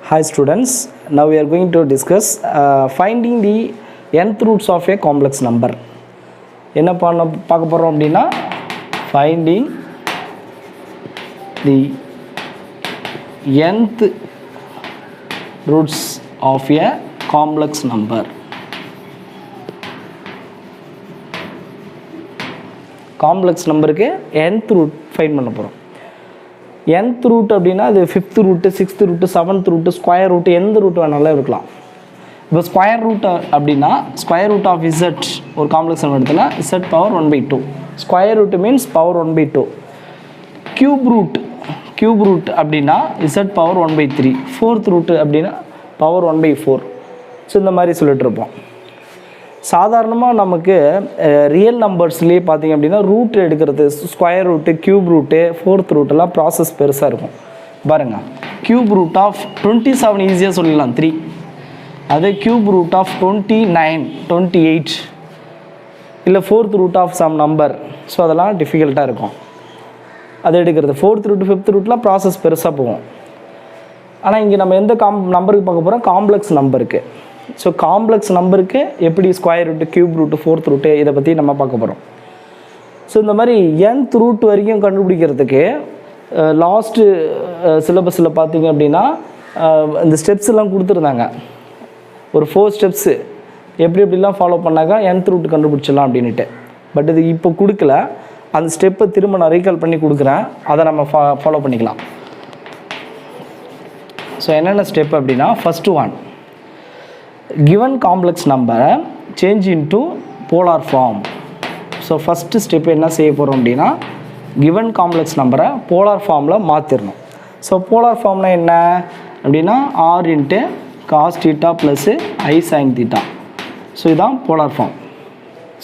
Hi students, now we are going to discuss finding the nth roots of a complex number. என்ன பார்க்க போறோம் அப்படினா finding the nth roots of a complex number. Complex number க்கு nth root find பண்ண போறோம். nth root அப்படினா அது 5th root 6th root 7th root square root எந்த root வேணாலும் இருக்கலாம். இப்போ square root அப்படினா square root of z ஒரு காம்ப்ளெக்ஸ் நம்பர் எடுத்தா z power 1/2. square root means power 1/2. cube root அப்படினா z power 1/3. fourth root அப்படினா power 1/4. ஸோ இந்த மாதிரி சொல்லிட்டு இருப்போம். சாதாரணமாக நமக்கு ரியல் நம்பர்ஸ்லேயே பார்த்திங்க அப்படின்னா ரூட் எடுக்கிறது square root cube root fourth ரூட்டெல்லாம் ப்ராசஸ் பெருசாக இருக்கும் பாருங்கள். கியூப் ரூட் ஆஃப் 27 ஈஸியாக சொல்லிடலாம் 3. அதே கியூப் ரூட் ஆஃப் 29 28 இல்லை fourth root of some number. So அதெல்லாம் டிஃபிகல்ட்டாக இருக்கும் அது எடுக்கிறது. ஃபோர்த் ரூட் ஃபிஃப்த் ரூட்லாம் ப்ராசஸ் பெருசாக போகும். ஆனால் இங்கே நம்ம எந்த நம்பருக்கு பார்க்க போகிறோம்? காம்ப்ளெக்ஸ் நம்பருக்கு. ஸோ காம்ப்ளெக்ஸ் நம்பருக்கு எப்படி square root cube root fourth root இதை பற்றி நம்ம பார்க்க போகிறோம். ஸோ இந்த மாதிரி nth ரூட் வரைக்கும் கண்டுபிடிக்கிறதுக்கு லாஸ்ட்டு சிலபஸில் பார்த்திங்க அப்படின்னா இந்த ஸ்டெப்ஸ் எல்லாம் கொடுத்துருந்தாங்க. ஒரு 4 ஸ்டெப்ஸு எப்படிலாம் ஃபாலோ பண்ணாக்கா nth ரூட் கண்டுபிடிச்சிடலாம் அப்படின்ட்டு. பட் இது இப்போ கொடுக்கல. அந்த ஸ்டெப்பை திரும்ப நான் ரீகால் பண்ணி கொடுக்குறேன், அதை நம்ம ஃபாலோ பண்ணிக்கலாம். ஸோ என்னென்ன ஸ்டெப் அப்படின்னா, first one, given complex number change into polar form. So first step என்ன செய்ய போகிறோம் அப்படின்னா, given complex நம்பரை போலார் ஃபார்மில் மாற்றிடணும். ஸோ போலார் ஃபார்ம்னா என்ன அப்படின்னா r into cos theta plus ஐ சைன் தீட்டா. ஸோ இதுதான் போலார் ஃபார்ம்.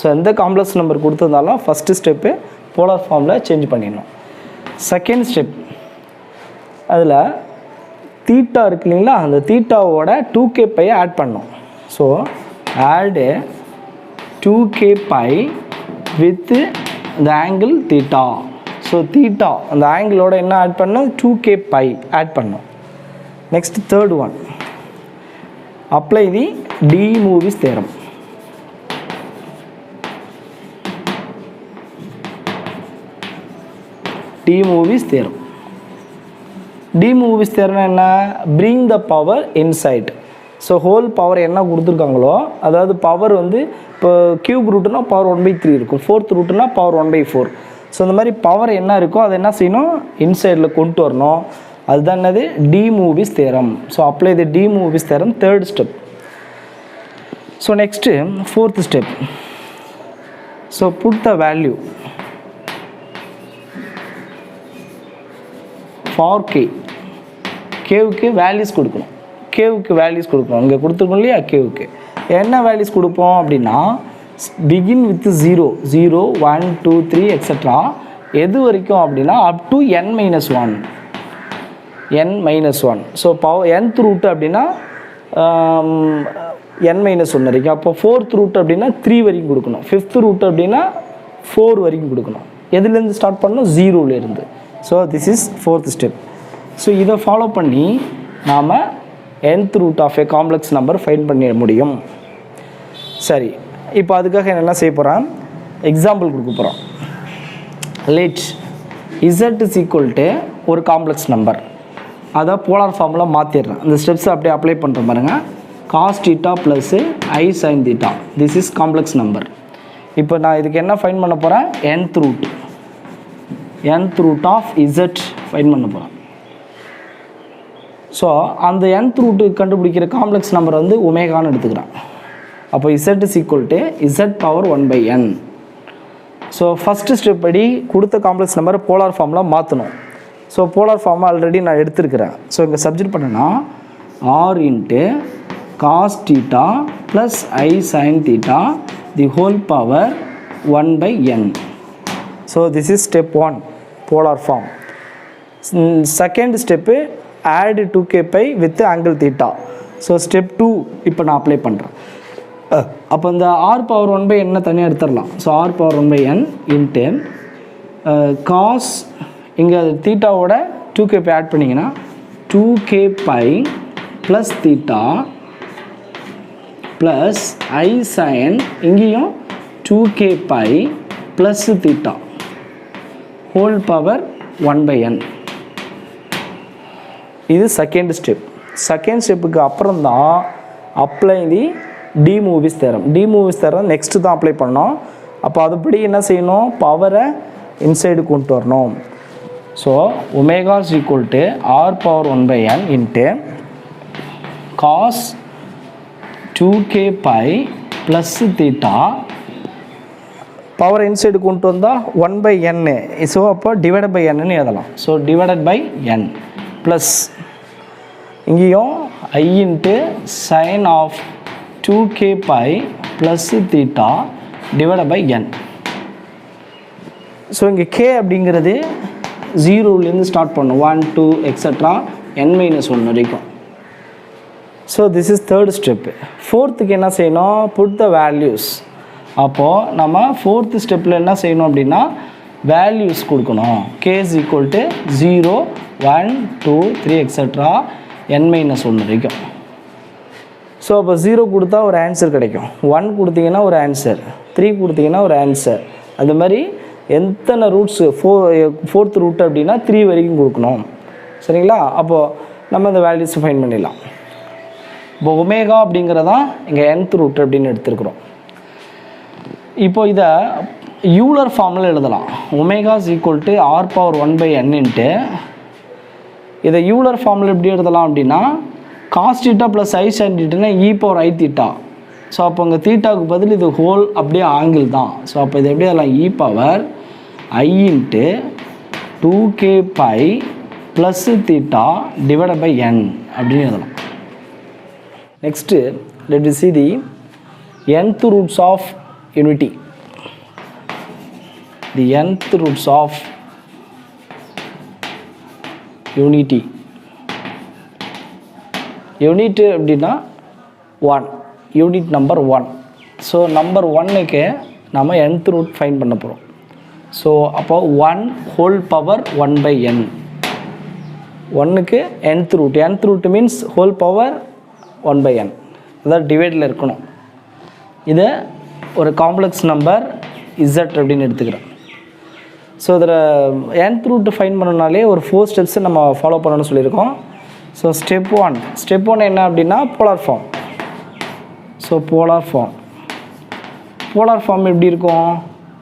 ஸோ எந்த காம்ப்ளெக்ஸ் நம்பர் கொடுத்துருந்தாலும் ஃபஸ்ட்டு ஸ்டெப்பு போலார் ஃபார்மில் சேஞ்ச் பண்ணிடணும். செகண்ட் ஸ்டெப், அதில் தீட்டா இருக்கு இல்லைங்களா, அந்த தீட்டாவோட 2k பை ஆட் பண்ணோம். So add 2k pi with the angle theta. So theta அந்த ஆங்கிளோட என்ன ஆட் பண்ணோம்? 2k பை ஆட் பண்ணோம். Next third one, apply the De Moivre's theorem. De Moivre's theorem. De movies தேரம்னா என்ன? Bring the power inside. So whole power என்ன கொடுத்துருக்காங்களோ, அதாவது power வந்து இப்போ கியூப் ரூட்டுனா பவர் 1/3 இருக்கும், ஃபோர்த் ரூட்டுனா பவர் 1/4. ஸோ இந்த மாதிரி பவர் என்ன இருக்கோ அதை என்ன செய்யணும்? இன்சைடில் கொண்டு வரணும். அதுதான் என்னது? De Moivre's theorem. So apply the De Moivre's theorem, third step. So next fourth step. So put the value for K. கேவுக்கு வேல்யூஸ் கொடுக்கணும். கேவுக்கு வேல்யூஸ் கொடுக்கணும். இங்கே கொடுத்துருக்கோம் இல்லையா, கேவுக்கு என்ன வேல்யூஸ் கொடுப்போம் அப்படின்னா, பிகின் வித் 0 0 1 2 3 எக்ஸட்ரா எது வரைக்கும் அப்படின்னா up to n - 1. So nth root அப்படின்னா n - 1 வரைக்கும். அப்போ ஃபோர்த் ரூட் அப்படின்னா 3 வரைக்கும் கொடுக்கணும். ஃபிஃப்த் ரூட் அப்படின்னா 4 வரைக்கும் கொடுக்கணும். எதுலேருந்து ஸ்டார்ட் பண்ணணும்? 0லேருந்து. So this is fourth step. So இதை ஃபாலோ பண்ணி நாம் nth root of a complex number find பண்ண முடியும். சரி, இப்போ அதுக்காக என்ன செய்ய போகிறேன்? எக்ஸாம்பிள் கொடுக்க போகிறோம். Let z is equal to ஒரு காம்ப்ளெக்ஸ் நம்பர், அதை போலார் ஃபார்மில் மாற்றிடுறேன். அந்த ஸ்டெப்ஸை அப்படியே அப்ளை பண்ணுற பாருங்கள். Cos theta plus I sine theta, this is complex number. இப்போ நான் இதுக்கு என்ன ஃபைண்ட் பண்ண போகிறேன்? nth root of z find பண்ண போகிறேன். ஸோ அந்த nth ரூட்டு கண்டுபிடிக்கிற காம்ப்ளெக்ஸ் நம்பர் வந்து ஒமேகான்னு எடுத்துக்கிறேன். அப்போ z is equal to z power 1/n. So first step படி கொடுத்த காம்ப்ளெக்ஸ் நம்பரை போலார் ஃபார்மில் மாற்றணும். ஸோ போலார் ஃபார்மை ஆல்ரெடி நான் எடுத்துருக்கிறேன். ஸோ இங்கே சப்ஜெக்ட் பண்ணேன்னா r into cos theta plus I sine theta the whole power 1/n. So this is step 1, polar form. Second step add 2k pi with angle theta. So step 2 இப்போ நான் apply பண்ணுறேன். அப்போ இந்த r power 1/n தனியாக எடுத்துடலாம். So r power 1/n into cos, இங்கே தீட்டாவோட 2k pi add பண்ணிங்கன்னா 2k pi plus theta plus I sin இங்கேயும் 2k pi plus theta whole power 1/n. இது செகண்ட் ஸ்டெப். செகண்ட் ஸ்டெப்புக்கு அப்புறம் தான் apply the De Moivre's theorem. De Moivre's theorem next தான் apply பண்ணோம். அப்போ அதுபடி என்ன செய்யணும், பவரை இன்சைடு கொண்டு வரணும். So omega is equal to r power 1/n into cos 2k pi plus theta power inside கொண்டு வந்தால் 1/n. ஸோ அப்போ டிவைடட் பை n எழுதலாம். So divided by n plus இங்கேயும் I into sine of 2k pi plus theta divided by n. So இங்கே k அப்படிங்கிறது 0லேருந்து start பண்ணும், 1 2 extra n-1 வரைக்கும். So this is third step. ஃபோர்த்துக்கு என்ன செய்யணும், புட் த வேல்யூஸ். அப்போது நம்ம ஃபோர்த்து ஸ்டெப்பில் என்ன செய்யணும் அப்படின்னா வேல்யூஸ் கொடுக்கணும். k is equal to 0 1 2 3 extra n-1 வரைக்கும். ஸோ அப்போ 0 கொடுத்தா ஒரு ஆன்சர் கிடைக்கும், 1 கொடுத்தீங்கன்னா ஒரு ஆன்சர், 3 கொடுத்தீங்கன்னா ஒரு ஆன்சர். அது மாதிரி எத்தனை ரூட்ஸு ஃபோர்த் ரூட் அப்படின்னா 3 வரைக்கும் கொடுக்கணும். சரிங்களா? அப்போது நம்ம இந்த வேல்யூஸை ஃபைன் பண்ணிடலாம். இப்போ ஒமேகா அப்படிங்கிறதான் இங்கே nth ரூட் அப்படின்னு எடுத்துருக்குறோம். இப்போ இதை யூலர் ஃபார்மில் எழுதலாம். Omega is equal to r power 1/n into இதை யூலர் ஃபார்மில் எப்படி எழுதலாம் அப்படின்னா cos theta plus I sin தீட்டானா e power I theta. So அப்போ இங்கே தீட்டாவுக்கு பதில் இது ஹோல் அப்படியே ஆங்கிள் தான். ஸோ அப்போ இது எப்படி எழுதலாம், e power I into 2k pi plus theta divide by n அப்படின்னு எழுதலாம். Next let we see the nth roots of unity. The nth roots of unity. Unit அப்படின்னா 1, யூனிட் நம்பர் 1. ஸோ நம்பர் 1க்கு நம்ம nth root fine பண்ண போகிறோம். So அப்போ 1 whole power 1/n. 1க்கு nth root means whole power 1/n. அதாவது டிவைடில் இருக்கணும். இதை ஒரு காம்ப்ளெக்ஸ் நம்பர் z அப்படின்னு எடுத்துக்கிறேன். ஸோ இதில் nth ரூட் ஃபைன் பண்ணனாலே ஒரு 4 ஸ்டெப்ஸை நம்ம ஃபாலோ பண்ணணும்னு சொல்லியிருக்கோம். ஸோ ஸ்டெப் ஒன் என்ன அப்படின்னா polar form. So polar form எப்படி இருக்கும்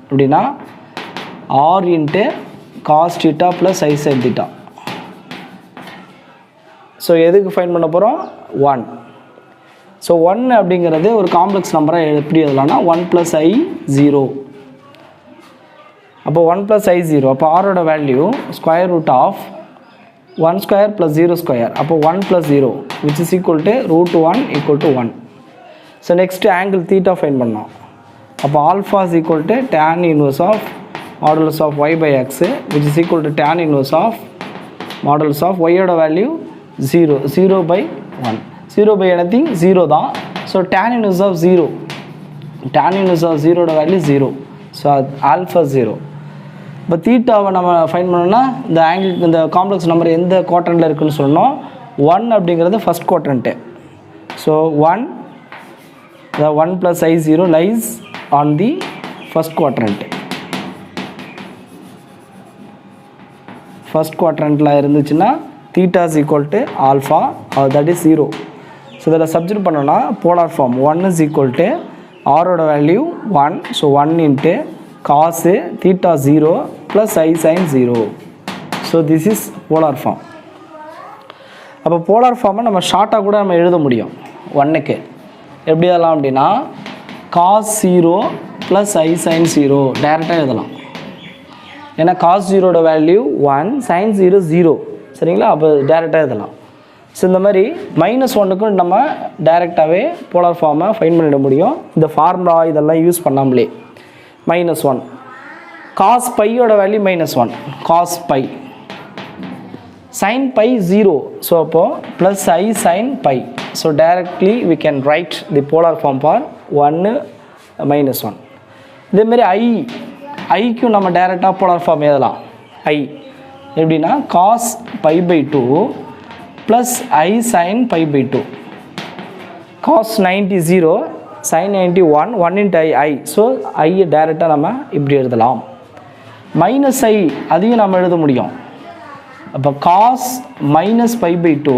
அப்படின்னா r into cos theta plus I sin theta. So எதுக்கு ஃபைன் பண்ண போகிறோம், 1. ஸோ 1 அப்படிங்கிறது ஒரு காம்ப்ளெக்ஸ் நம்பராக எப்படி எழுதலாம்னா 1 + I 0. அப்போ 1 + I 0. அப்போ ஆரோட value square root of 1 square plus 0 square. அப்போ 1 plus 0 which is equal to √1 equal to 1. So next angle theta find பண்ணோம். அப்போ alpha is equal to tan inverse of modulus of y by x which is equal to tan inverse of modulus of y ஓட value 0 by 1. 0 by anything 0 தான். So tan inverse of 0 ஓட value 0. So alpha 0. இப்போ தீட்டாவை நம்ம fine பண்ணோம்னா இந்த angle இந்த complex number எந்த குவாட்ரண்ட்டில் இருக்குதுன்னு சொன்னோம். 1 அப்படிங்கிறது first quadrant. So 1 + I 0 lies on the first quadrant. First குவாட்ரண்ட்டில் இருந்துச்சுன்னா theta is equal to alpha, that is 0. So இதில் சப்ஸ்டிட்யூட் பண்ணோன்னா polar form 1 is equal to ஆரோட value 1. So 1 into cos theta 0 plus I sin 0. So this is polar form. அப்போ polar ஃபார்மை நம்ம ஷார்ட்டாக கூட நம்ம எழுத முடியும். 1க்கு எப்படி எழுதலாம் அப்படின்னா காஸ் 0 ப்ளஸ் I sin 0 டைரெக்டாக எழுதலாம். ஏன்னா காஸ் 0ஓட வேல்யூ 1, sin 0 0. சரிங்களா? அப்போ டைரெக்டாக எழுதலாம். ஸோ இந்த மாதிரி -1க்கும் நம்ம டைரெக்டாகவே போலார் ஃபார்மை ஃபைன் பண்ணிட முடியும். இந்த ஃபார்முலா இதெல்லாம் யூஸ் பண்ணாமலே. -1 cos பையோட value -1 cos pi, sin pi 0. So அப்போது plus I sin pi. So directly we can write the polar form for 1 -1. இதேமாரி ஐக்கும் நம்ம டைரெக்டாக போலார் ஃபார்ம் எழுதலாம். I எப்படின்னா cos π/2 plus I sine pi by two. Cos 90 0, sine 90 1, 1 into I. So ஐயை டைரெக்டாக நம்ம இப்படி எழுதலாம். மைனஸ் ஐ அதையும் நம்ம எழுத முடியும். அப்போ cos minus pi by two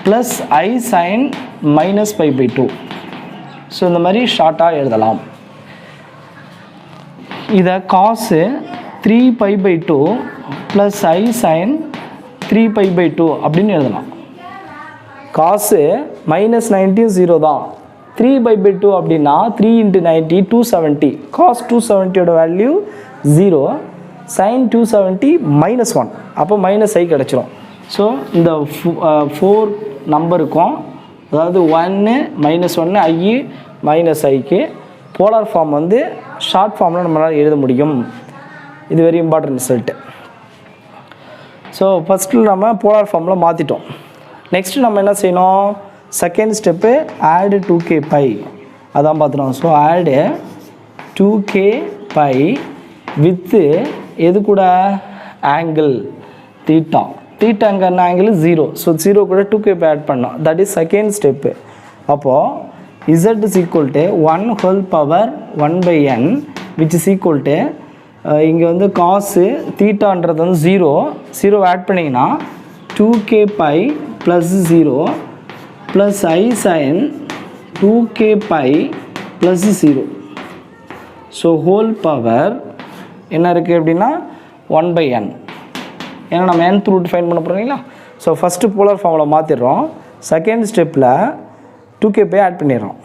plus I sine minus pi by two. So இந்த மாதிரி ஷார்ட்டாக எழுதலாம். இதை cos 3 pi by two plus I sine 3 pi by two அப்படின்னு எழுதலாம். காசு மைனஸ் 90 0 தான். 3 பை பை டூ அப்படின்னா 3 இன்ட்டு 90 270. காஸ் 270யோட வேல்யூ 0, சைன் 270 -1. அப்போ மைனஸ் ஐ கிடச்சிரும். ஸோ இந்த 4 நம்பருக்கும், அதாவது 1 -1 ஐ மைனஸ் ஐக்கு போலார் ஃபார்ம் வந்து ஷார்ட் ஃபார்மில் நம்மளால் எழுத முடியும். இது வெரி இம்பார்ட்டன்ட் ரிசல்ட்டு. ஸோ ஃபஸ்ட்டில் நம்ம போலார் ஃபார்மில் மாற்றிட்டோம். நெக்ஸ்ட்டு நம்ம என்ன செய்யணும்? செகண்ட் ஸ்டெப்பு ஆடு 2k பை அதான் பார்த்துட்டோம். So add 2k by with எது கூட? Angle theta. தீட்டாங்க என்ன ஆங்கிள்? 0. ஸோ 0 கூட 2k பை ஆட் பண்ணோம். That is second step. அப்போது z is equal to 1 whole power 1 by n which is equal to இங்கே வந்து காசு தீட்டான்றது வந்து 0 ஆட் பண்ணிங்கன்னா 2k பை ப்ளஸ் 0 ப்ளஸ் ஐ sine 2k pi plus 0. So whole power என்ன இருக்குது அப்படின்னா 1 by n. ஏன்னா நம்ம nth ரூட் ஃபைன் பண்ண போகிறோங்களா. ஸோ ஃபஸ்ட்டு போலார் ஃபார்மில் மாற்றிடுறோம். செகண்ட் ஸ்டெப்பில் 2k பை ஆட் பண்ணிடுறோம்.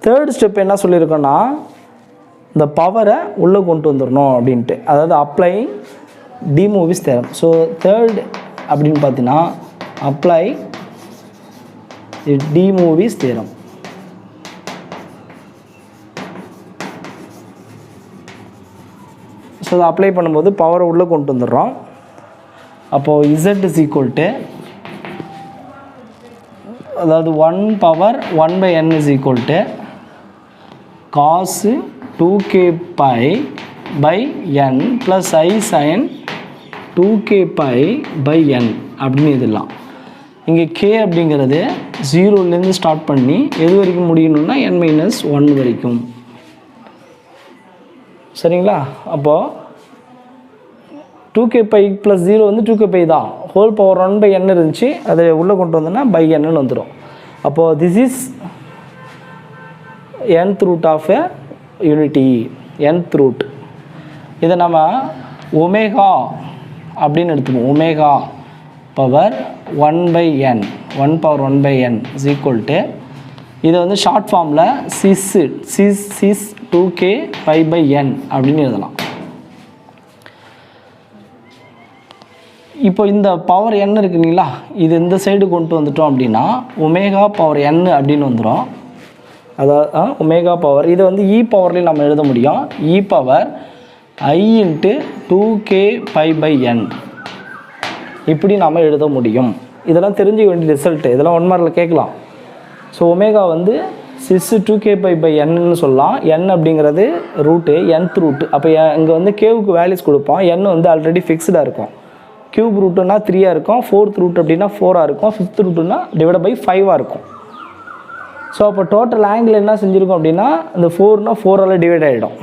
தேர்ட் ஸ்டெப் என்ன சொல்லியிருக்கோன்னா, இந்த பவரை உள்ளே கொண்டு வந்துடணும் அப்படின்ட்டு, அதாவது apply De Moivre's theorem. So third அப்படின்னு பார்த்தீங்கன்னா apply De Moivre's theorem. So அதை அப்ளை பண்ணும்போது பவரை உள்ளே கொண்டு வந்துடுறோம். அப்போது z is equal to, அதாவது 1 power 1 by n is equal to cos 2k pi by n plus I sin 2k pi by n அப்படின்னு எழுதலாம். இங்கே k அப்படிங்கிறது 0லேருந்து ஸ்டார்ட் பண்ணி எது வரைக்கும் முடியணும்னா n-1 வரைக்கும். சரிங்களா? அப்போது 2k pi plus 0 வந்து 2k pi தான். ஹோல் பவர் 1 by n இருந்துச்சு, அதை உள்ளே கொண்டு வந்தோன்னா by n வந்துடும். அப்போது this is nth root of a unity, nth root. இதை நம்ம ஒமேகா அப்படின்னு எடுத்துப்போம். Omega power 1 by n, 1 power 1 by n is equal to, இதை வந்து ஷார்ட் ஃபார்மில் sis 2k pi by n அப்படின்னு எழுதலாம். இப்போ இந்த பவர் n இருக்குங்களா, இது இந்த சைடு கொண்டு வந்துட்டோம் அப்படின்னா ஒமேகா பவர் n அப்படின்னு வந்துடும். அதாவது ஒமேகா பவர், இதை வந்து இ பவர்லேயும் நம்ம எழுத முடியும். E power I into 2k pi by n இப்படி நம்ம எழுத முடியும். இதெல்லாம் தெரிஞ்சுக்க வேண்டிய ரிசல்ட்டு. இதெல்லாம் 1 மார்க்கில் கேட்கலாம். ஸோ ஒமேகா வந்து சிஸ் 2k பை பை என்னன்னு சொல்லலாம். n அப்படிங்கிறது ரூட்டு, nth ரூட்டு. அப்போ இங்கே வந்து கேவுக்கு வேல்யூஸ் கொடுப்போம். n வந்து ஆல்ரெடி ஃபிக்ஸ்டாக இருக்கும். கியூப் ரூட்டுன்னா 3ஆக இருக்கும், 4th ரூட் அப்படின்னா 4ஆக இருக்கும், 5th ரூட்டுன்னா டிவைட் பை 5ஆக இருக்கும். ஸோ அப்போ டோட்டல் ஆங்கிள் என்ன செஞ்சுருக்கோம் அப்படின்னா, இந்த 4னா 4ஆல் டிவைட் ஆகிடும்.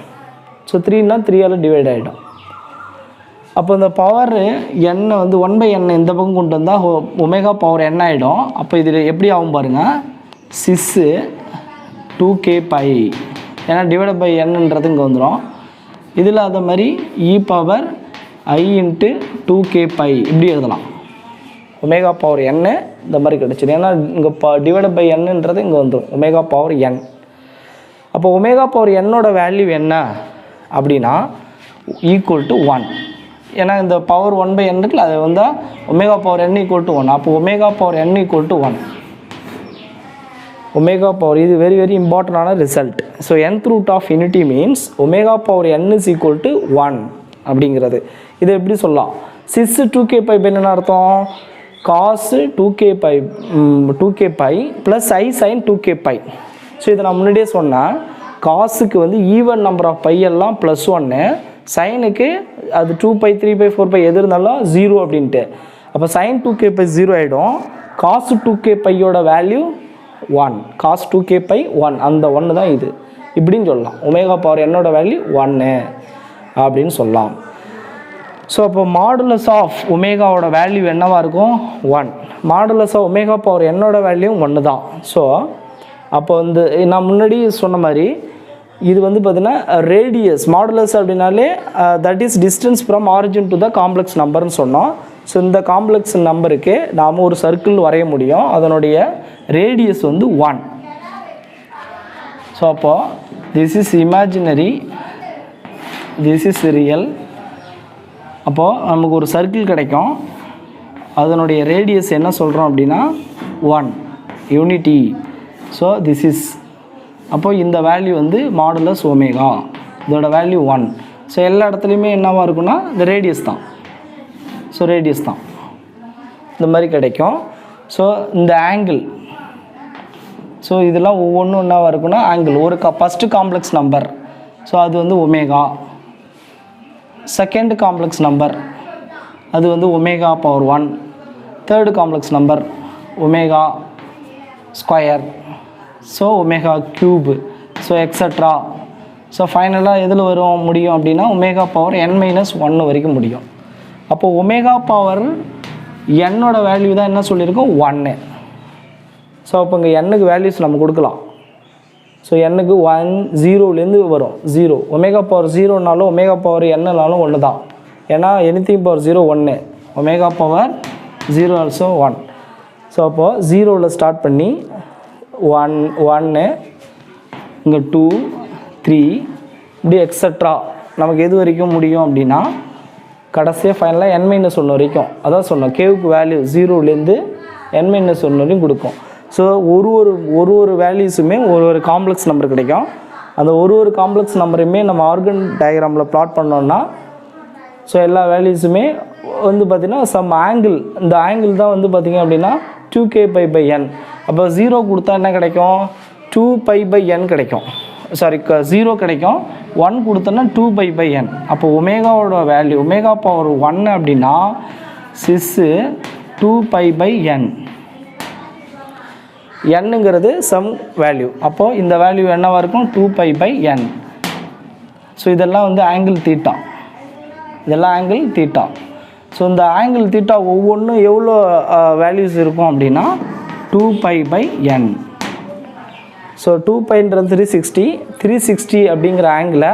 ஸோ 3னா 3ஆல் டிவைட் ஆகிடும். அப்போ இந்த பவர் n வந்து 1 by n இந்த பக்கம் கொண்டு வந்தால் ஒமேகா பவர் n ஆகிடும். அப்போ இதில் எப்படி ஆகும் பாருங்கள், சிஸ்ஸு 2k பை, ஏன்னா டிவைட் பை என்னன்றது இங்கே வந்துடும். இதில் அதே மாதிரி e power I into 2k pi இப்படி எழுதலாம். ஒமேகா பவர் n இந்த மாதிரி கிடச்சிடும். ஏன்னா இங்கே டிவைட் பை என்னன்றது இங்கே வந்துடும், ஒமேகா பவர் n. அப்போ ஒமேகா பவர் என்னோட வேல்யூ என்ன அப்படின்னா ஈக்குவல் டு 1. ஏன்னா இந்த பவர் 1 by n இருக்குல்ல, அது வந்தால் omega power n equal to 1. அப்போ omega power n equal to 1. Omega power, இது வெரி வெரி இம்பார்ட்டண்டான result. So nth root of unity means omega power n is equal to 1 அப்படிங்கிறது. இதை எப்படி சொல்லலாம்? சிஸ் 2k பை என்ன அர்த்தம்? காஸ் 2k பை ப்ளஸ் ஐ sine 2k pi. So இதை நான் முன்னாடியே சொன்னேன். காசுக்கு வந்து ஈவன் நம்பர் ஆஃப் பை எல்லாம் +1, சைனுக்கு அது 2π 3π 4π எது இருந்தாலும் 0 அப்படின்ட்டு. அப்போ sin 2k பை 0 ஆகிடும். cos 2k பையோட வேல்யூ 1, cos 2k பை 1, அந்த 1 தான் இது இப்படின்னு சொல்லலாம். ஒமேகா பவர் என்னோட வேல்யூ 1 அப்படின்னு சொல்லலாம். ஸோ அப்போ மாடுலஸ் ஆஃப் ஒமேகாவோட வேல்யூ என்னவாக இருக்கும்? 1. மாடுலஸ் ஆஃப் ஒமேகா பவர் என்னோட வேல்யூ 1 தான். ஸோ அப்போ வந்து நான் முன்னாடி சொன்ன மாதிரி இது வந்து பார்த்தீங்கன்னா ரேடியஸ் மாடுலஸ் அப்படின்னாலே that is distance from origin to the complex நம்பர்னு சொன்னோம். ஸோ இந்த காம்ப்ளெக்ஸ் நம்பருக்கு நாம் ஒரு சர்க்கிள் வரைய முடியும். அதனுடைய ரேடியஸ் வந்து 1. ஸோ அப்போது this is imaginary, this is real. அப்போது நமக்கு ஒரு சர்க்கிள் கிடைக்கும். அதனுடைய ரேடியஸ் என்ன சொல்கிறோம் அப்படின்னா 1 யூனிட்டி. ஸோ திஸ் இஸ் அப்போது இந்த வேல்யூ வந்து மாடுலஸ் ஒமேகா, இதோட வேல்யூ 1. ஸோ எல்லா இடத்துலையுமே என்னவாக இருக்குன்னா இந்த ரேடியஸ் தான். ஸோ ரேடியஸ் தான் இந்த மாதிரி கிடைக்கும். ஸோ இந்த ஆங்கிள், ஸோ இதெல்லாம் ஒவ்வொன்றும் என்னவாக இருக்குன்னா ஆங்கிள். ஒரு ஃபஸ்ட்டு காம்ப்ளெக்ஸ் நம்பர், ஸோ அது வந்து ஒமேகா. செகண்ட் காம்ப்ளெக்ஸ் நம்பர் அது வந்து omega power 1. Third complex number omega square, so omega cube, so extra. So ஃபைனலாக எதில் வரும் முடியும் அப்படின்னா ஒமேகா பவர் n-1 வரைக்கும் முடியும். அப்போது ஒமேகா பவர் என்னோட வேல்யூ தான் என்ன சொல்லியிருக்கோம் 1. ஸோ அப்போ இங்கே n-க்கு வேல்யூஸ் நம்ம கொடுக்கலாம். ஸோ n-க்கு 1 0லேருந்து வரும் 0. ஒமேகா பவர் 0னாலும் ஒமேகா பவர் n-னாலும் 1 தான். ஏன்னா anything power 0 1, omega power 0 also 1. So அப்போது 0ல் ஸ்டார்ட் பண்ணி 1 இங்கே 2 3 இப்படி எக்ஸட்ரா நமக்கு எது வரைக்கும் முடியும் அப்படின்னா கடைசியாக ஃபைனலாக n-1 வரைக்கும். அதான் சொன்னோம் கேவுக்கு வேல்யூ 0லேருந்து n-1 வரைக்கும் கொடுக்கும். ஸோ ஒரு வேல்யூஸுமே ஒரு காம்ப்ளெக்ஸ் நம்பர் கிடைக்கும். அந்த ஒரு காம்ப்ளெக்ஸ் நம்பரையுமே நம்ம ஆர்கன் டயக்ராமில் ப்ளாட் பண்ணோன்னா ஸோ எல்லா வேல்யூஸுமே வந்து பார்த்திங்கன்னா சம் ஆங்கிள், இந்த ஆங்கிள் தான் வந்து பார்த்திங்க அப்படின்னா 2k/n. அப்போ 0 கொடுத்தா என்ன கிடைக்கும்? 2π/n கிடைக்கும். சாரி 0 கிடைக்கும். 1 கொடுத்தோன்னா 2π/n. அப்போ ஒமேகாவோட வேல்யூ ஒமேகா பவர் 1 அப்படின்னா சிஸ்ஸு 2π/n. n-ங்கிறது some value. அப்போது இந்த வேல்யூ என்னவாக இருக்கும்? 2π/n. ஸோ இதெல்லாம் வந்து ஆங்கிள் தீட்டா, இதெல்லாம் ஆங்கிள் தீட்டா. ஸோ இந்த ஆங்கிள் தீட்டா ஒவ்வொன்றும் எவ்வளோ வேல்யூஸ் இருக்கும் அப்படின்னா 2π/n. ஸோ 2πன்றது 360 அப்படிங்கிற ஆங்கிளை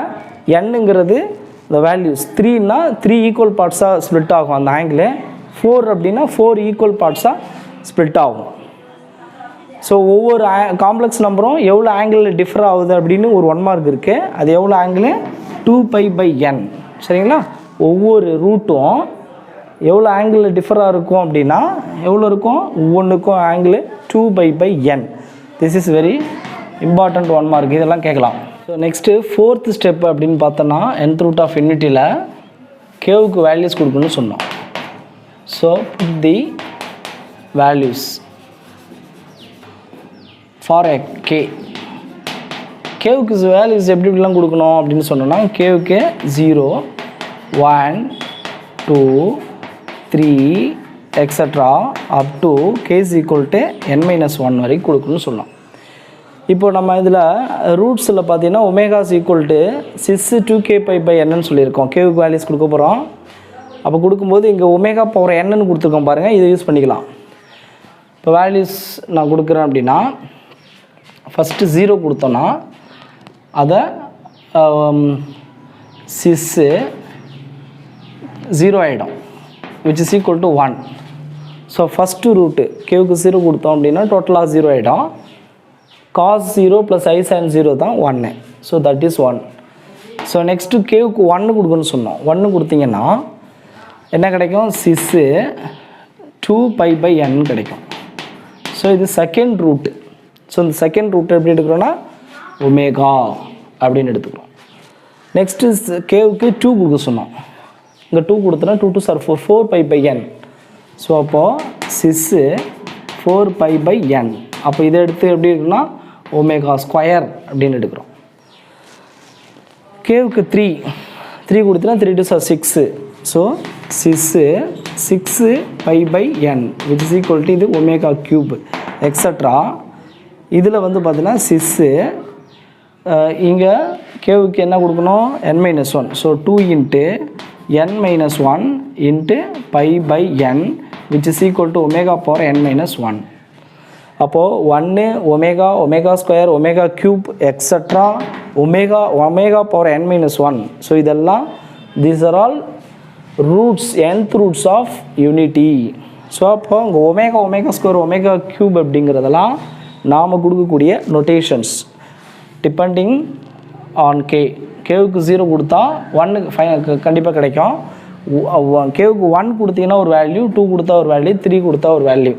n-ங்கிறது இந்த வேல்யூஸ் 3ன்னா 3 ஈக்குவல் பார்ட்ஸாக ஸ்ப்ளிட் ஆகும் அந்த ஆங்கிள். 4 அப்படின்னா 4 ஈக்குவல் பார்ட்ஸாக ஸ்ப்ளிட் ஆகும். ஸோ ஒவ்வொரு காம்ப்ளெக்ஸ் நம்பரும் எவ்வளோ ஆங்கிளில் டிஃபர் ஆகுது அப்படின்னு ஒரு 1 மார்க் இருக்குது. அது எவ்வளோ ஆங்கிள்? 2π/n. சரிங்களா? ஒவ்வொரு ரூட்டும் எவ்வளோ ஆங்கிளில் டிஃபராக இருக்கும் அப்படின்னா எவ்வளோ இருக்கும்? ஒவ்வொன்றுக்கும் angle 2π/n. This is very important 1 mark. இதெல்லாம் கேட்கலாம். ஸோ நெக்ஸ்ட்டு 4th ஸ்டெப் அப்படின்னு பார்த்தோன்னா nth ரூட் ஆஃப் இன்ஃபினிட்டியில் கேவுக்கு வேல்யூஸ் கொடுக்கணும்னு சொன்னோம். So put the values for a கேவுக்கு வேல்யூஸ் எப்படிலாம் கொடுக்கணும் அப்படின்னு சொன்னோன்னா கேவுக்கு 0 1 2 3 extra up to k is equal to n-1 வரைக்கும் கொடுக்கணும்னு சொன்னோம். இப்போ நம்ம இதில் ரூட்ஸில் பார்த்தீங்கன்னா omega is equal to sis 2k/n சொல்லியிருக்கோம். கேவுக்கு வேல்யூஸ் கொடுக்க போகிறோம். அப்போ கொடுக்கும்போது இங்கே ஒமேகா பவர் n கொடுத்துருக்கோம் பாருங்கள். இதை யூஸ் பண்ணிக்கலாம். இப்போ வேல்யூஸ் நான் கொடுக்குறேன் அப்படின்னா ஃபஸ்ட்டு 0 கொடுத்தோன்னா அதை சிஸ்ஸு 0 ஆகிடும் which is equal to 1. So first root கேவுக்கு 0 கொடுத்தோம் அப்படின்னா டோட்டலாக 0 ஆகிடும். cos 0 + i sin 0 தான் 1. So that is 1. So next கேவுக்கு 1 கொடுக்கணும்னு சொன்னோம். 1 கொடுத்தீங்கன்னா என்ன கிடைக்கும்? சிஸ்ஸு 2π/n கிடைக்கும். ஸோ இது செகண்ட் ரூட்டு. ஸோ இந்த செகண்ட் ரூட் எப்படி எடுக்கிறோன்னா ஒமேகா அப்படின்னு எடுத்துக்கிறோம். நெக்ஸ்ட்டு கேவுக்கு 2 கொடுக்க சொன்னோம். இங்கே 2 கொடுத்தோன்னா 2 2 சார் 4 4π/n. ஸோ அப்போது சிஸ்ஸு 4π/n. அப்போ இதை எடுத்து எப்படி இருக்குன்னா ஒமேகா ஸ்கொயர் அப்படின்னு எடுக்கிறோம். கேவுக்கு 3 கொடுத்தோன்னா 3 2 சார் 6. So cis 6 pi by N which is equal to இது ஒமேகா க்யூப் எக்ஸட்ரா. இதில் வந்து பார்த்தீங்கன்னா சிஸ்ஸு இங்கே கேவுக்கு என்ன கொடுக்கணும் n-1. So 2 into n-1 into pi by N which is equal to omega power n-1. அப்போது 1 omega square omega cube extra omega power n-1. So இதெல்லாம் these are all roots nth roots of unity. So அப்போ இங்கே omega square omega cube அப்படிங்கிறதெல்லாம் நாம் கொடுக்கக்கூடிய notations depending on கேவுக்கு 0 கொடுத்தா 1 கண்டிப்பாக கிடைக்கும். கேவுக்கு 1 கொடுத்தீங்கன்னா ஒரு வேல்யூ, 2 கொடுத்தா ஒரு வேல்யூ, 3 கொடுத்தா ஒரு வேல்யூ.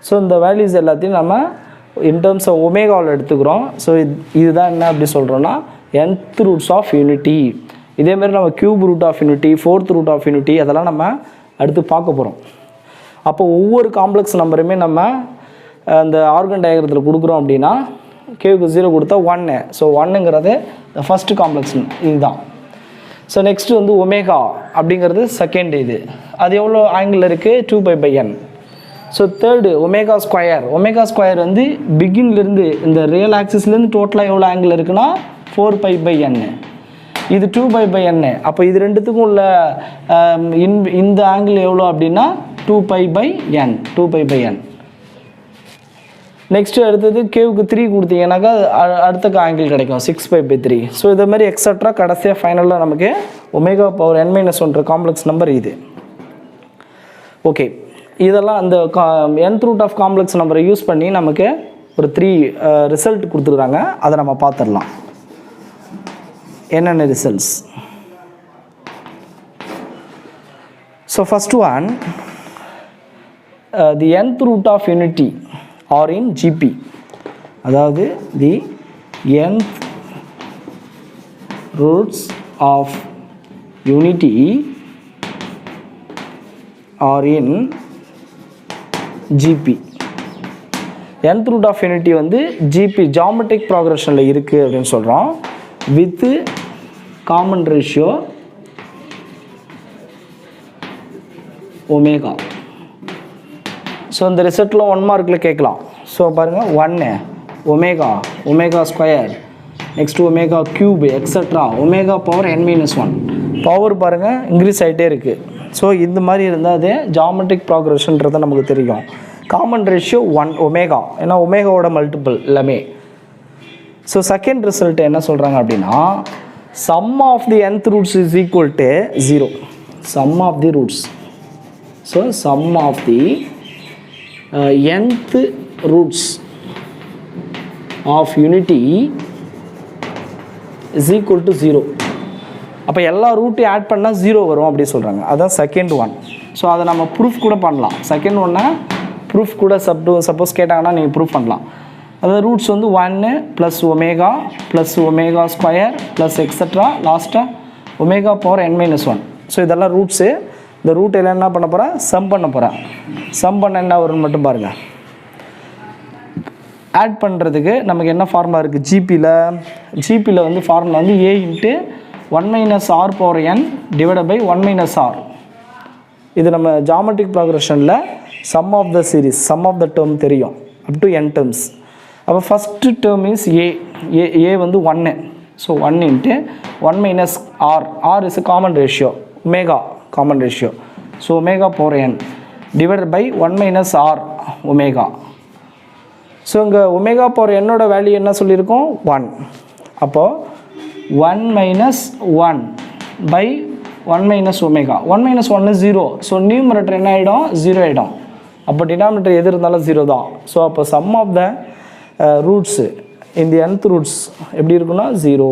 ஸோ இந்த வேல்யூஸ் எல்லாத்தையும் நம்ம இன் டேர்ம்ஸ் ஆஃப் ஒமேகாவில் எடுத்துக்கிறோம். ஸோ இதுதான் என்ன அப்படி சொல்கிறோன்னா nth ரூட்ஸ் ஆஃப் யூனிட்டி. இதேமாதிரி நம்ம cube root of unity, 4th root of unity அதெல்லாம் நம்ம அடுத்து பார்க்க போகிறோம். அப்போ ஒவ்வொரு காம்ப்ளெக்ஸ் நம்பருமே நம்ம அந்த ஆர்கன் டயக்ரத்தில் கொடுக்குறோம் அப்படின்னா கேவுக்கு 0 கொடுத்தா 1. ஸோ 1ங்கிறது ஃபஸ்ட்டு காம்ப்ளெக்ஸ் இதுதான். ஸோ நெக்ஸ்ட்டு வந்து ஒமேகா அப்படிங்கிறது செகண்ட். இது அது எவ்வளோ ஆங்கிள் இருக்குது 2 pi by n. So third omega square வந்து பிகின்லேருந்து இந்த ரியல் ஆக்சிஸ்லேருந்து டோட்டலாக எவ்வளோ ஆங்கிள் இருக்குன்னா 4 பை பை என். இது 2 பை பை என். அப்போ இது ரெண்டுத்துக்கும் உள்ள இந்த ஆங்கிள் எவ்வளோ அப்படின்னா 2 பை பை என். நெக்ஸ்ட்டு அடுத்தது கேவுக்கு 3 கொடுத்தீங்கன்னாக்கா அடுத்த ஆங்கிள் கிடைக்கும் 6 பை பை 3. ஸோ இதே மாதிரி எக்ஸட்ரா கடைசியாக ஃபைனலாக நமக்கு omega power n-1 complex number இது. ஓகே, இதெல்லாம் அந்த nth ரூட் ஆஃப் காம்ப்ளெக்ஸ் நம்பரை யூஸ் பண்ணி நமக்கு ஒரு 3 ரிசல்ட் கொடுத்துருக்குறாங்க. அதை நம்ம பார்த்துடலாம். என்னென்ன results? So first one, the nth root of unity or in GP, அதாவது the nth roots of unity are in GP. nth root of unity வந்து GP geometric progressionல இருக்குது அப்படின்னு சொல்கிறோம். with common ratio omega. So இந்த ரிசல்ட்டில் 1 மார்க்கில் கேட்கலாம். So பாருங்கள் 1 omega square, next omega cube extra omega power n-1. Power பாருங்கள் இன்க்ரீஸ் ஆகிட்டே இருக்குது. ஸோ இந்த மாதிரி இருந்தால் அது ஜாமெட்ரிக் ப்ராக்ரெஷன்றது நமக்கு தெரியும். காமன் ரேஷியோ 1 ஒமேகா, ஏன்னா ஒமேகாவோட மல்டிபிள் எல்லாமே. ஸோ செகண்ட் ரிசல்ட் என்ன சொல்கிறாங்க அப்படின்னா sum of the nth roots is equal to 0. Sum of the roots. So sum of the nth roots of unity is equal to 0. அப்போ எல்லா ரூட்டையும் ஆட் பண்ணால் 0 வரும் அப்படி சொல்கிறாங்க. அதுதான் செகண்ட் ஒன். ஸோ அதை நம்ம ப்ரூஃப் கூட பண்ணலாம். செகண்ட் ஒன்னை ப்ரூஃப் கூட சப்போஸ் கேட்டாங்கன்னா நீங்கள் ப்ரூஃப் பண்ணலாம். அதாவது ரூட்ஸ் வந்து 1 plus omega square plus etcetera லாஸ்ட்டாக ஒமேகா பவர் n-1. ஸோ இதெல்லாம் ரூட்ஸு. இந்த ரூட் எல்லாம் என்ன பண்ண போகிறேன், சம் பண்ண போகிறேன். சம் பண்ண என்ன வரும்னு மட்டும் பாருங்கள். ஆட் பண்ணுறதுக்கு நமக்கு என்ன ஃபார்முலா இருக்குது ஜிபியில் வந்து ஃபார்முலா வந்து a into 1 - r power n divided by 1 - r. இது நம்ம ஜாமெட்ரிக் ப்ராக்ரெஷனில் sum of the series, sum of the term தெரியும் அப் டு n டேர்ம்ஸ். அப்போ ஃபஸ்ட்டு டேர்ம் இஸ் a வந்து 1. So 1 into 1 - r is a common ratio, omega common ratio. So omega power n divided by 1 - r omega. So இங்கே omega power என்னோட value என்ன சொல்லியிருக்கோம் 1. அப்போது 1 - 1 by 1 - omega. 1 - 1 0. So numerator என்ன ஆகிடும் 0 ஆகிடும். அப்போ டினாமினேட்டர் எது இருந்தாலும் 0 தான். ஸோ அப்போ சம் ஆஃப் த ரூட்ஸு இந்த nth ரூட்ஸ் எப்படி இருக்குன்னா 0.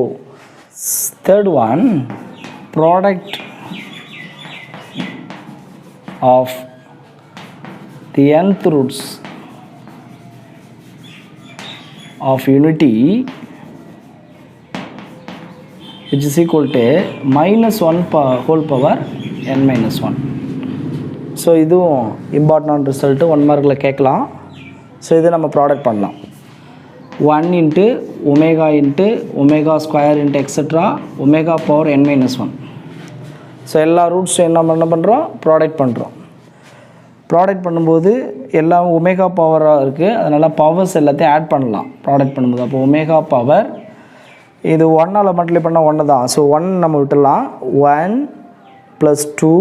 Third one, product of the nth roots of unity which is equal to -1 whole power n-1. So இதுவும் இம்பார்ட்டன்ட் ரிசல்ட்டு 1 மார்க்கில் கேட்கலாம். ஸோ இதை நம்ம ப்ராடக்ட் பண்ணலாம். 1 into omega square into extra omega power n-1. So எல்லா ரூட்ஸும் என்ன பண்ணுறோம், ப்ராடக்ட் பண்ணுறோம். ப்ராடக்ட் பண்ணும்போது எல்லாம் ஒமேகா பவராக இருக்குது, அதனால் பவர்ஸ் எல்லாத்தையும் ஆட் பண்ணலாம் ப்ராடக்ட் பண்ணும்போது. அப்போ ஒமேகா பவர் இது 1ஆல் மல்டிப்ளை பண்ணால் 1 தான். ஸோ 1 நம்ம விட்டுடலாம். 1 + 2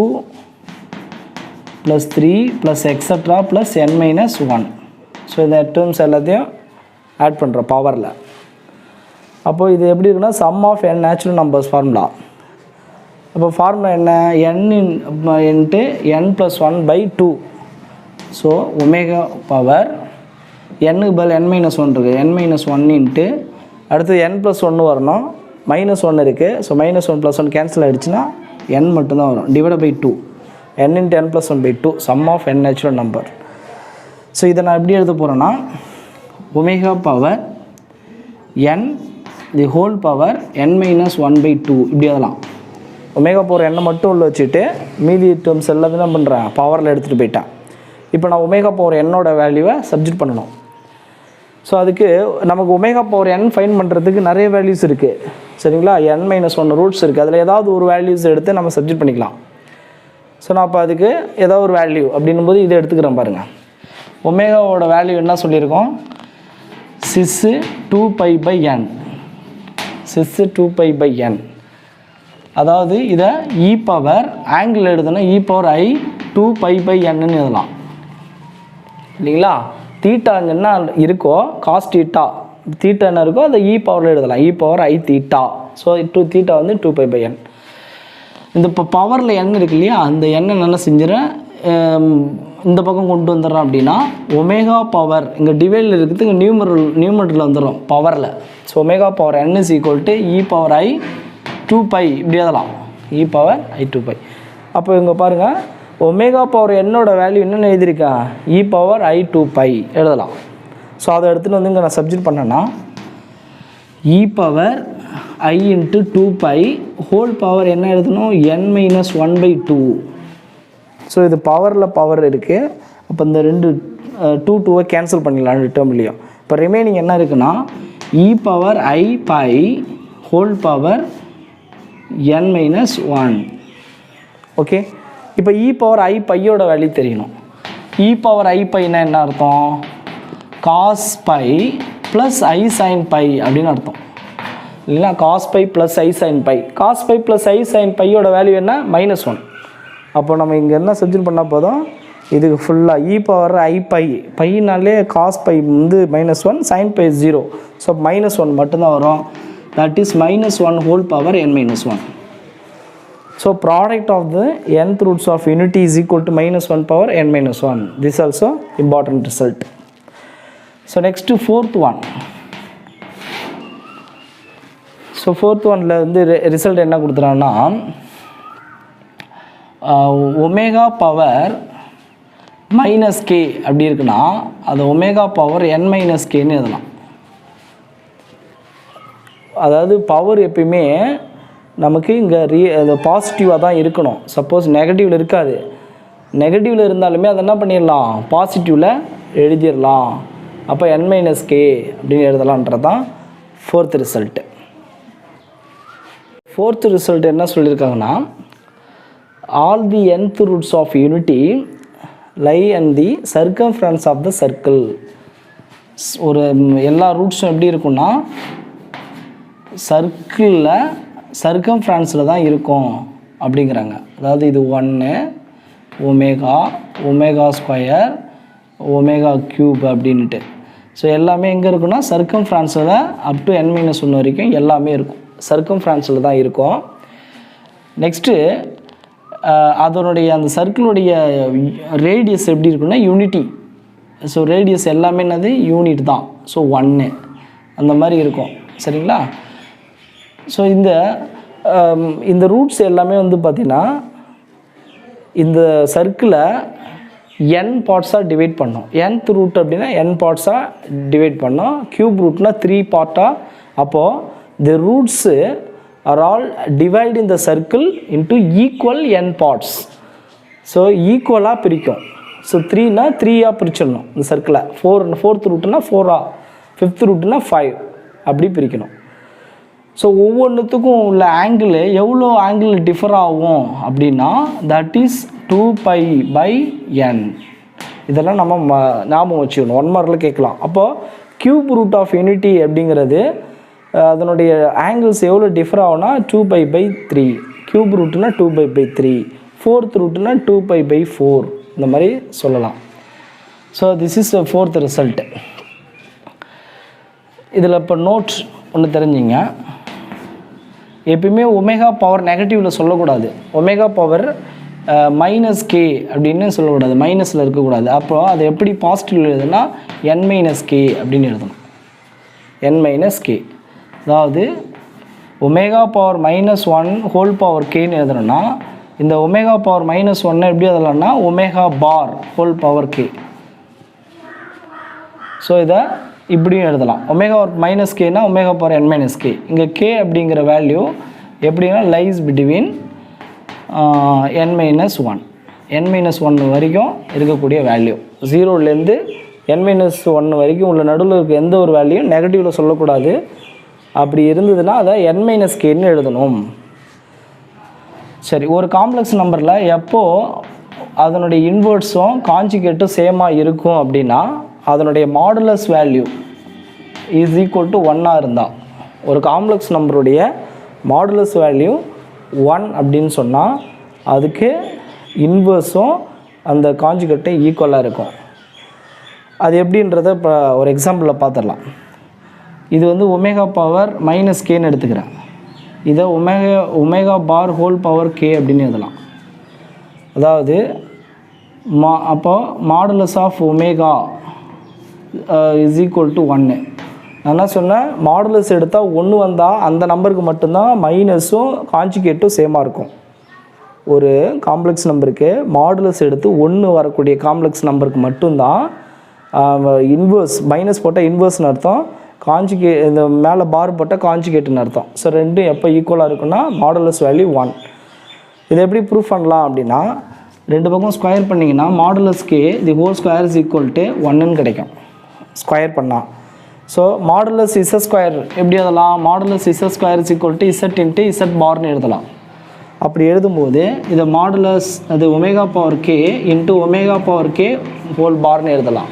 + 3 + எக்ஸட்ரா + n-1. ஸோ இந்த டேர்ம்ஸ் எல்லாத்தையும் ஆட் பண்ணுறோம் பவரில். அப்போது இது எப்படி இருக்குன்னா sum of n natural numbers formula. அப்போ ஃபார்முலா என்ன, n into n + 1/2. So omega power n-க்கு பதில் n-1 இருக்குது, n-1 இன்ட்டு அடுத்து n + 1 வரணும், -1 இருக்குது. ஸோ -1 + 1 கேன்சல் ஆகிடுச்சுன்னா n மட்டும்தான் வரும், /2. n × n + 1/2 sum of n natural number. So இதை நான் எப்படி எழுத போகிறேன்னா omega power n the whole power n-1/2 இப்படி எழுதலாம். ஒமேகா பவர் n மட்டும் உள்ள வச்சுட்டு மீதி டேர்ம்ஸ் எல்லாமே என்ன பண்ணுறேன், பவரில் எடுத்துகிட்டு போயிட்டேன். இப்போ நான் ஒமேகா பவர் என்னோட வேல்யூவை சப்ஜெக்ட் பண்ணணும். ஸோ அதுக்கு நமக்கு ஒமேகா பவர் n ஃபைன் பண்ணுறதுக்கு நிறைய வேல்யூஸ் இருக்குது, சரிங்களா. n-1 ரூட்ஸ் இருக்குது, அதில் ஏதாவது ஒரு வேல்யூஸ் எடுத்து நம்ம சப்ஜெக்ட் பண்ணிக்கலாம். ஸோ நான் இப்போ அதுக்கு ஏதாவது ஒரு வேல்யூ அப்படின்னும் போது இதை எடுத்துக்கிறேன் பாருங்கள். ஒமேகாவோட வேல்யூ என்ன சொல்லியிருக்கோம், sis 2π/n, sis 2π/n. அதாவது இதை e பவர் ஆங்கிள் எழுதுனா e⁻i 2π/n எழுதலாம் இல்லைங்களா. தீட்டா என்ன இருக்கோ காஸ் தீட்டா என்ன இருக்கோ அதை e பவரில் எழுதலாம், e⁻i தீட்டா. ஸோ தீட்டா வந்து 2π/n. இந்த இப்போ பவரில் n இருக்கு இல்லையா, அந்த n நல்லா செஞ்சுறேன் இந்த பக்கம் கொண்டு வந்துடுறோம். அப்படின்னா ஒமேகா பவர் இங்கே டிவைடில் இருக்கிறது இங்கே நியூமரேட்டரில் வந்துடும் பவரில். So omega power n = e⁻i 2π இப்படி எழுதலாம், e⁻i 2π. அப்போ இங்கே பாருங்கள் ஒமேகா பவர் என்னோட வேல்யூ என்னென்னு எழுதியிருக்கேன், e⁻i 2π எழுதலாம். ஸோ அதை எடுத்துகிட்டு வந்து இங்கே நான் சப்ஜெக்ட் பண்ணேன்னா e⁻i × 2π ஹோல் பவர் என்ன எழுதணும், n-1/2. ஸோ இது பவரில் பவர் இருக்குது. அப்போ இந்த 2 கேன்சல் பண்ணிடலாம் 2 டேர்ம்லேயும். இப்போ ரிமைனிங் என்ன இருக்குன்னா e⁻i⁻ whole power n-1. Okay, இப்போ e⁻i⁻ வேல்யூ தெரியணும். e⁻i⁻ என்ன அர்த்தம், cos π + i sin π அப்படின்னு அர்த்தம் இல்லைங்களா. cos π + i sin π, cos π + i sin π value என்ன, -1. அப்போ நம்ம இங்கே என்ன சப்ஜெக்ட் பண்ணால் போதும், இதுக்கு ஃபுல்லாக e⁻i⁻ பைனாலே cos π வந்து -1, sin π 0. ஸோ -1 மட்டும்தான் வரும். that is -1 whole power n-1. So product of the nth roots of unity is equal to -1 power n-1. This also important result. So next to fourth one. So fourth one ல வந்து result என்ன கொடுத்துறான்னா omega power -k அப்படி இருக்குன்னா அது omega power n-kன்னு எழுதலாம். அதாவது power எப்பயுமே நமக்கு இங்கே பாசிட்டிவாக தான் இருக்கணும். சப்போஸ் நெகட்டிவில் இருக்காது, நெகட்டிவில் இருந்தாலுமே அதை என்ன பண்ணிடலாம், பாசிட்டிவில் எழுதிடலாம். அப்போ n-k அப்படின்னு எழுதலான்றது தான் ஃபோர்த் ரிசல்ட்டு. ஃபோர்த் ரிசல்ட் என்ன சொல்லியிருக்காங்கன்னா all the nth roots of unity lie and the circumference of the circle. ஒரு எல்லா ரூட்ஸும் எப்படி இருக்குன்னா சர்க்கிளில் சர்க்கம்ஃபரன்ஸில் தான் இருக்கும் அப்படிங்கிறாங்க. அதாவது இது 1 ஒமேகா ஸ்கொயர் ஒமேகா க்யூப் அப்படின்ட்டு. ஸோ எல்லாமே எங்கே இருக்குன்னா சர்க்கம்ஃபரன்ஸில் அப் டு n-1 வரைக்கும் எல்லாமே இருக்கும், சர்க்கம்ஃபரன்ஸில் தான் இருக்கும். நெக்ஸ்ட்டு அதனுடைய அந்த சர்க்கிளுடைய ரேடியஸ் எப்படி இருக்குன்னா யூனிட்டி. ஸோ ரேடியஸ் எல்லாமே என்னது யூனிட் தான். ஸோ 1 அந்த மாதிரி இருக்கும், சரிங்களா. ஸோ இந்த ரூட்ஸ் எல்லாமே வந்து பார்த்திங்கன்னா இந்த சர்க்கிளை n பார்ட்ஸாக டிவைட் பண்ணோம். nth ரூட் அப்படின்னா n பார்ட்ஸாக டிவைட் பண்ணோம். க்யூப் ரூட்னா 3 பார்ட்டாக. அப்போது தி roots are all divide in the circle into equal n parts. So ஈக்குவலாக பிரிக்கும். ஸோ 3னா 3ஆக பிரிச்சிடணும் இந்த சர்க்கிளை. 4th ரூட்னா 4, 5th ரூட்னா 5 அப்படி பிரிக்கணும். ஸோ ஒவ்வொன்றுத்துக்கும் உள்ள ஆங்கிள் எவ்வளோ ஆங்கிள் டிஃபர் ஆகும் அப்படின்னா தட் இஸ் 2π/n. இதெல்லாம் நம்ம ஞாபகம் வச்சுக்கணும், 1 மார்க்கில் கேட்கலாம். அப்போது கியூப் ரூட் ஆஃப் யூனிட்டி அப்படிங்கிறது அதனுடைய ஆங்கிள்ஸ் எவ்வளோ டிஃபர் ஆகும்னா 2π/3. கியூப் ரூட்னா 2π/3, ஃபோர்த் ரூட்னா 2π/4, இந்த மாதிரி சொல்லலாம். So this is the fourth result. இதில் இப்போ நோட் ஒன்று தெரிஞ்சிங்க, எப்பயுமே ஒமேகா பவர் நெகட்டிவில் சொல்லக்கூடாது. ஒமேகா பவர் -k அப்படின்னு சொல்லக்கூடாது, மைனஸில் இருக்கக்கூடாது. அப்போது அது எப்படி பாசிட்டிவ் எழுதுனா n-k அப்படின்னு எழுதணும். n-k, அதாவது ஒமேகா பவர் -1 ஹோல் பவர் கேன்னு எழுதணும்னா இந்த ஒமேகா பவர் -1 எப்படி எழுதலாம்னா omega bar whole power K. So இதை இப்படியும் எழுதலாம். ஒமேகா -kனா ஒமேகா பவர் n-k. இங்கே k அப்படிங்கிற வேல்யூ எப்படின்னா லைஸ் பிட்வீன் n-1 n-1 வரைக்கும் இருக்கக்கூடிய வேல்யூ. 0லேருந்து n-1 வரைக்கும் உள்ள நடுவில் இருக்க எந்த ஒரு வேல்யூ நெகட்டிவில் சொல்லக்கூடாது. அப்படி இருந்ததுன்னா அதை n-kன்னு எழுதணும். சரி, ஒரு காம்ப்ளெக்ஸ் நம்பரில் எப்போது அதனுடைய இன்வெர்ட்ஸும் கான்ஜுகேட்டும் சேமாக இருக்கும் அப்படின்னா அதனுடைய modulus value is equal to 1 இருந்தால், ஒரு காம்ப்ளெக்ஸ் நம்பருடைய மாடுலஸ் வேல்யூ 1 அப்படின்னு சொன்னால் அதுக்கு இன்வெர்ஸும் அந்த கான்ஜுகேட்டும் ஈக்குவலாக இருக்கும். அது எப்படின்றத இப்போ ஒரு எக்ஸாம்பிளில் பார்த்துடலாம். இது வந்து ஒமேகா பவர் -kன்னு எடுத்துக்கிறேன். இதை omega bar whole power k அப்படின்னு எழுதலாம். அதாவது அப்போ modulus of omega is equal to 1. நான் என்ன சொன்னேன், மாடுலஸ் எடுத்தால் 1 வந்தால் அந்த நம்பருக்கு மட்டும்தான் மைனஸும் கான்ஜுகேட்டும் சேமாக இருக்கும். ஒரு காம்ப்ளெக்ஸ் நம்பருக்கு மாடுலஸ் எடுத்து 1 வரக்கூடிய காம்ப்ளெக்ஸ் நம்பருக்கு மட்டும்தான் இன்வெர்ஸ், மைனஸ் போட்டால் இன்வெர்ஸ்னு அர்த்தம், இந்த மேலே பார் போட்டால் கான்ஜுகேட்டுன்னு அர்த்தம். ஸோ ரெண்டும் எப்போ ஈக்குவலாக இருக்குன்னா மாடுலஸ் வேல்யூ 1. இதை எப்படி ப்ரூஃப் பண்ணலாம் அப்படின்னா ரெண்டு பக்கம் ஸ்கொயர் பண்ணிங்கன்னா modulus k the whole square is equal to 1ன்னு கிடைக்கும் ஸ்கொயர் பண்ணால். ஸோ மாடுலஸ் z² எப்படி எழுதலாம், modulus z² is equal to z பார்னு எழுதலாம். அப்படி எழுதும்போது இதை மாடுலஸ் அது omega power k into omega power k whole பார்னு எழுதலாம்,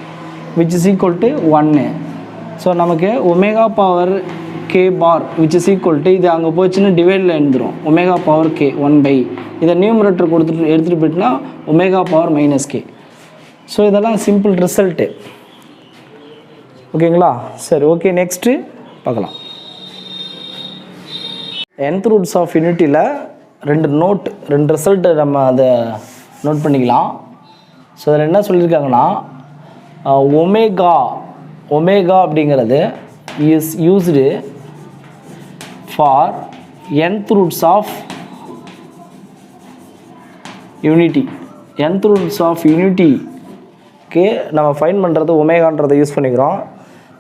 which is equal to 1. So நமக்கு omega power k bar which is equal to இது அங்கே போச்சுன்னா டிவைடில் எழுந்துடும் ஒமேகா பவர் k 1/. இதை நியூமரேட்டர் கொடுத்துட்டு எடுத்துகிட்டு போயிட்டுனா ஒமேகா பவர் -k. ஸோ இதெல்லாம் சிம்பிள் ரிசல்ட்டு. ஓகேங்களா? சரி, ஓகே, நெக்ஸ்ட்டு பார்க்கலாம். nth ரூட்ஸ் ஆஃப் யூனிட்டியில் ரெண்டு ரிசல்ட்டு நம்ம அதை நோட் பண்ணிக்கலாம். ஸோ அதில் என்ன சொல்லியிருக்காங்கன்னா ஒமேகா அப்படிங்கிறது is used for nth roots of unity. nth roots of யூனிட்டிக்கு நம்ம ஃபைண்ட் பண்ணுறது ஒமேகான்றதை யூஸ் பண்ணிக்கிறோம்.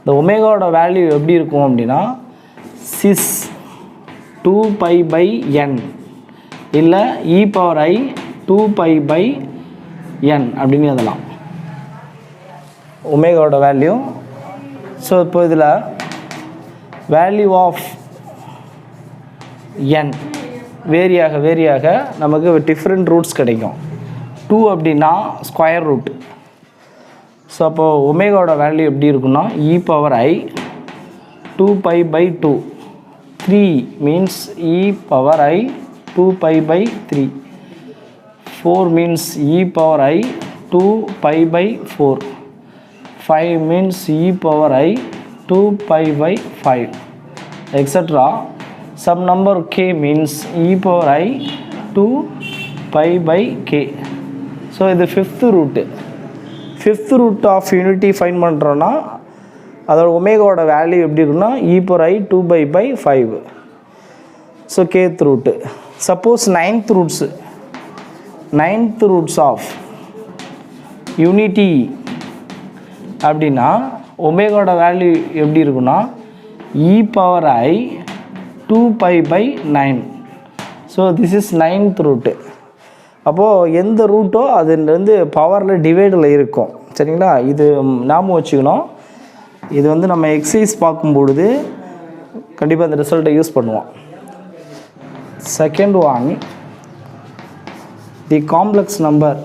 இந்த ஒமேகாவோட வேல்யூ எப்படி இருக்கும் அப்படின்னா sis 2π/n இல்லை e⁻i 2π/n அப்படின்னு எழுதலாம் ஒமேகாவோட வேல்யூ. ஸோ இப்போ இதில் வேல்யூ ஆஃப் n வேரியாக நமக்கு டிஃப்ரெண்ட் ரூட்ஸ் கிடைக்கும். 2 அப்படின்னா ஸ்கொயர் ரூட். ஸோ அப்போது ஒமேகாவோட வேல்யூ எப்படி இருக்குன்னா e⁻i 2π/2. 3 means e⁻i 2π/3. 4 means e⁻i 2π/4. 5 means e⁻i 2π/5, etc. Some number k means e⁻i 2π/k. So இது fifth root of unity find பண்ணுறோன்னா அதோட ஒமேகாவோட வேல்யூ எப்படி இருக்குன்னா e⁻i 2π/5. So kth root. Suppose ninth roots of unity அப்படின்னா ஒமேகாவோட value எப்படி இருக்குன்னா e⁻i 2π/9. So this is 9th root. அப்போது எந்த ரூட்டோ அதுலேருந்து பவரில் டிவைடில் இருக்கும். சரிங்களா? இது ஞாபகம் வச்சுக்கணும். இது வந்து நம்ம எக்ஸசைஸ் பார்க்கும்பொழுது கண்டிப்பாக இந்த ரிசல்ட்டை யூஸ் பண்ணுவோம். Second one, the complex number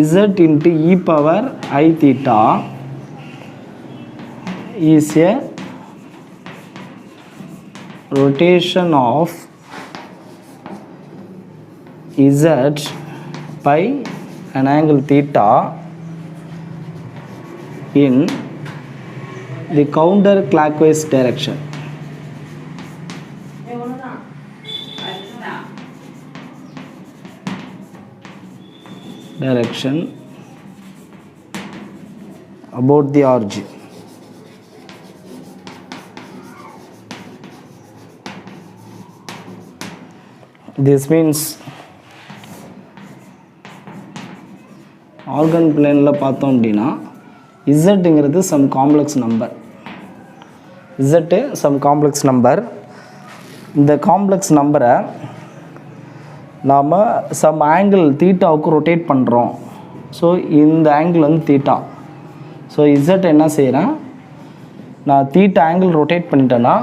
z into e power I theta is a rotation of z by an angle theta in the counter clockwise direction. About the origin. This means organ plane la பார்த்தோம் அப்படின்னா zங்கிறது some complex number. z some complex number. இந்த complex நம்பரை நாம் some angle தீட்டாவுக்கு rotate பண்ணுறோம். So இந்த angle வந்து theta. So Z என்ன செய்கிறேன், நான் தீட்டா ஆங்கிள் ரொட்டேட் பண்ணிட்டேன்னா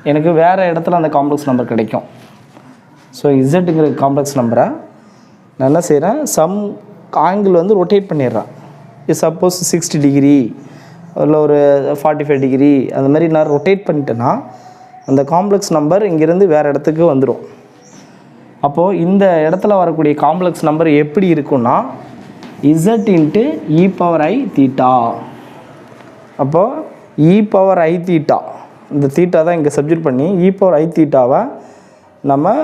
எனக்கு வேறு இடத்துல அந்த காம்ப்ளெக்ஸ் நம்பர் கிடைக்கும். ஸோ இசட்டுங்கிற காம்ப்ளெக்ஸ் நம்பரை நான் என்ன செய்கிறேன், சம் ஆங்கிள் வந்து ரொட்டேட் பண்ணிடுறேன். இது சப்போஸ் 60 டிகிரி அதில் ஒரு 45 டிகிரி அந்த மாதிரி நான் ரொட்டேட் பண்ணிட்டேன்னா அந்த காம்ப்ளெக்ஸ் நம்பர் இங்கேருந்து வேறு இடத்துக்கு வந்துடும். அப்போது இந்த இடத்துல வரக்கூடிய காம்ப்ளெக்ஸ் நம்பர் எப்படி இருக்குன்னா z இன்ட்டு இ பவர் ஐ தீட்டா. அப்போது இ பவர் ஐ தீட்டா, இந்த தீட்டா தான் இங்கே சப்ஜெக்ட் பண்ணி இ பவர் ஐ தீட்டாவை நம்ம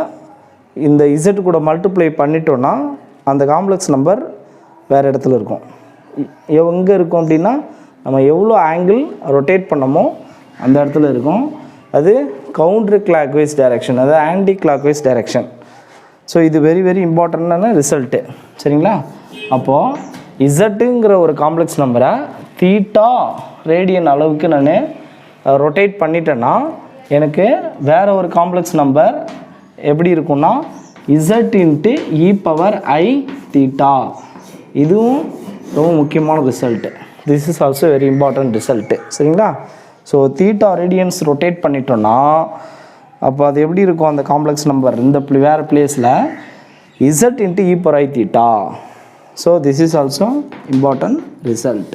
இந்த z கூட மல்டிப்ளை பண்ணிட்டோன்னா அந்த காம்ப்ளெக்ஸ் நம்பர் வேறு இடத்துல இருக்கும். எங்கே இருக்கும் அப்படின்னா நம்ம எவ்வளோ ஆங்கிள் ரொட்டேட் பண்ணமோ அந்த இடத்துல இருக்கும். அது கவுண்டர் கிளாக்வைஸ் டைரெக்ஷன், அதாவது ஆன்டி கிளாக்வைஸ் டைரெக்ஷன். ஸோ இது வெரி வெரி இம்பார்ட்டண்டான ரிசல்ட்டு. சரிங்களா? அப்போது இசட்டுங்கிற ஒரு காம்ப்ளெக்ஸ் நம்பரை தீட்டா ரேடியன் அளவுக்கு நான் ரொட்டேட் பண்ணிட்டேன்னா எனக்கு வேறு ஒரு காம்ப்ளெக்ஸ் நம்பர் எப்படி இருக்குன்னா z இன்ட்டு இ பவர் ஐ தீட்டா. இதுவும் ரொம்ப முக்கியமான result. This is also very important result. சரிங்களா? ஸோ தீட்டா ரேடியன்ஸ் ரொட்டேட் பண்ணிட்டோன்னா அப்போ அது எப்படி இருக்கும் அந்த காம்ப்ளெக்ஸ் நம்பர் இந்த வேறு பிளேஸில் z into e power I theta. So this is also important result.